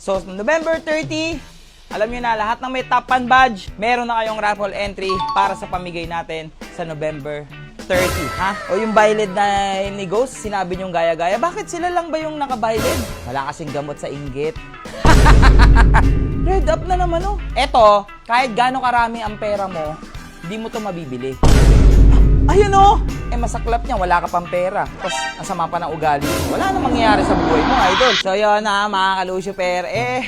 So, November 30, alam nyo na, lahat ng may top 1 badge, meron na kayong raffle entry para sa pamigay natin sa November 30, ha? O yung Violet na ni Ghost, sinabi nyong gaya-gaya, bakit sila lang ba yung naka-Violet? Wala kasing gamot sa inggit. Red up na naman, oh. Eto, kahit gaano karami ang pera mo, hindi mo to mabibili. Ayun, oh! Masaklap niya, wala ka pang pera. Tapos, nasama pa ng ugali mo. Wala na mangyayari sa buhay mo, idol. So, yun na, mga ka-Lucifer.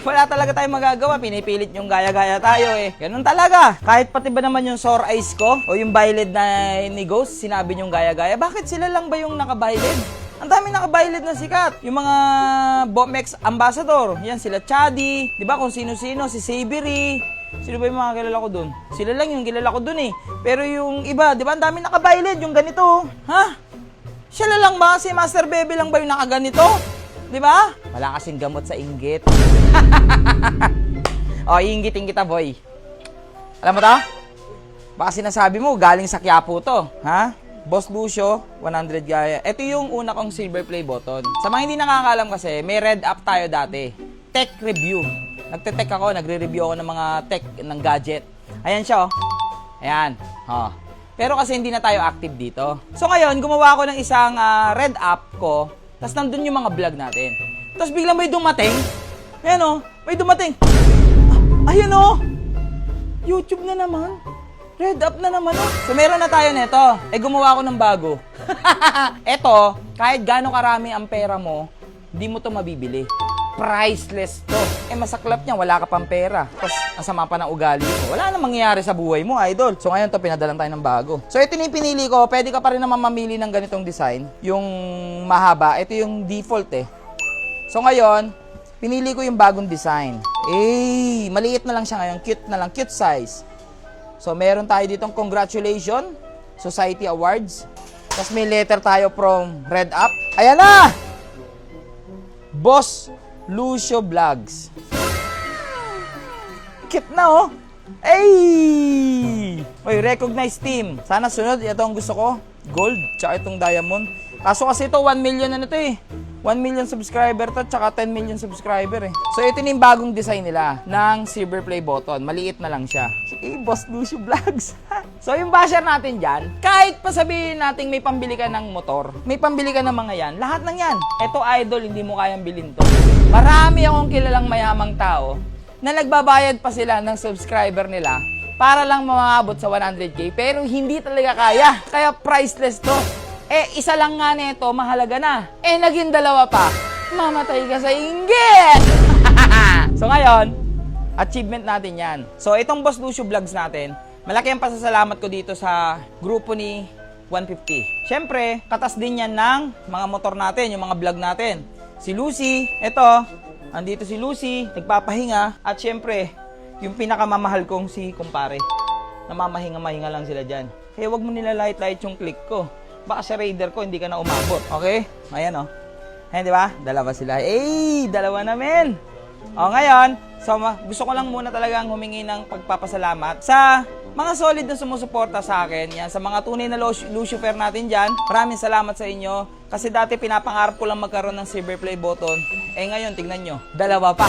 Wala talaga tayong magagawa. Pinipilit yung gaya-gaya tayo, Ganun talaga. Kahit pati ba naman yung sore eyes ko, o yung Violet na ni Ghost, sinabi yung gaya-gaya, bakit sila lang ba yung naka-Violet? Ang dami naka-Violet na sikat. Yung mga Bomex ambassador. Yan, sila Chadi. Di ba kung sino-sino, si Sabery. Sino ba yung mga kilala ko dun? Sila lang yung kilala ko dun Pero yung iba, di ba, ang dami naka-Violet, yung ganito. Ha? Sila lang ba? Si Master Bebe lang ba yung nakaganito? Di ba? Wala kasing gamot sa inggit. O, iinggitin kita, boy. Alam mo to? Baka sinasabi mo, galing sa Quiapo to. Ha? Boss Lucio, 100 gaya. Ito yung una kong silver play button. Sa mga hindi nakakaalam kasi, may red up tayo dati. Tech review. Nagte-tech ako, nagre-review ako ng mga tech, ng gadget. Ayan siya, oh. Ayan. Oh. Pero kasi hindi na tayo active dito. So ngayon, gumawa ako ng isang red app ko, tapos nandun yung mga vlog natin. Tapos biglang may dumating. Ayan, oh. May dumating. Ayun, oh. YouTube na naman. Red up na naman, oh. So meron na tayo nito. Gumawa ako ng bago. Eto, kahit gaano karami ang pera mo, hindi mo to mabibili. Priceless to. Masaklap niya, wala ka pang pera. Tapos, nasama pa ng ugali mo. Wala na mangyayari sa buhay mo, idol. So, ngayon to, pinadalan tayo ng bago. So, ito yung pinili ko. Pwede ka pa rin naman mamili ng ganitong design. Yung mahaba. Ito yung default, So, ngayon, pinili ko yung bagong design. Maliit na lang siya ngayon. Cute na lang. Cute size. So, meron tayo ditong congratulations, Society Awards. Tapos, may letter tayo from Red Up. Ayan na! Boss Lucio Vlogs. Cute na, oh. Oy, recognized team. Sana sunod. Ito ang gusto ko. Gold, tsaka itong diamond. Kaso kasi ito, 1 million na ito 1 million subscriber to, tsaka 10 million subscriber So, ito na yung bagong design nila ng silver play button. Maliit na lang siya. Boss Lucio Vlogs. So, yung basher natin dyan, kahit pa sabihin natin may pambili ka ng motor, may pambili ka ng mga yan, lahat ng yan. Ito, idol, hindi mo kayang bilhin to. Marami akong kilalang mayamang tao na nagbabayad pa sila ng subscriber nila para lang mamabot sa 100k, pero hindi talaga kaya. Kaya priceless to. Isa lang nga nito, mahalaga na. Naging dalawa pa. Mamatay ka sa inggit! So ngayon, achievement natin yan. So itong Boss Lucio Vlogs natin, malaki ang pasasalamat ko dito sa grupo ni 150. Siyempre, katas din yan ng mga motor natin, yung mga vlog natin. Si Lucy, eto, andito si Lucy, nagpapahinga. At siyempre, yung pinakamamahal kong si kumpare. Namamahinga-mahinga lang sila dyan. Kaya wag mo nila light-light yung click ko. Baka sa Raider ko, hindi ka na umabot. Okay? Ayan, oh. Ayan, di ba? Dalawa sila. Dalawa na, men. Ngayon, so, gusto ko lang muna talagang humingi ng pagpapasalamat sa mga solid na sumusuporta sa akin. Yan, sa mga tunay na Lucifer natin dyan. Maraming salamat sa inyo. Kasi dati pinapangarap ko lang magkaroon ng silver play button. Ngayon, tignan nyo. Dalawa pa.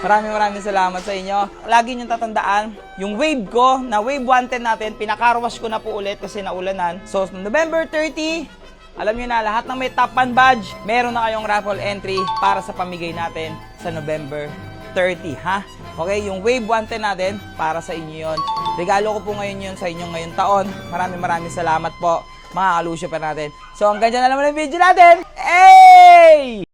Maraming salamat sa inyo. Lagi nyo tatandaan, yung wave ko, na wave 110 natin, pinakarwash ko na po ulit kasi naulanan. So, November 30, alam nyo na, lahat ng may top 1 badge, meron na kayong raffle entry para sa pamigay natin sa November 30, ha? Okay, yung wave 110 natin, para sa inyo yon. Regalo ko po ngayon yun sa inyo ngayong taon. Maraming salamat po, mga ka-Lucifer natin. So, hanggang dyan na naman ang video natin.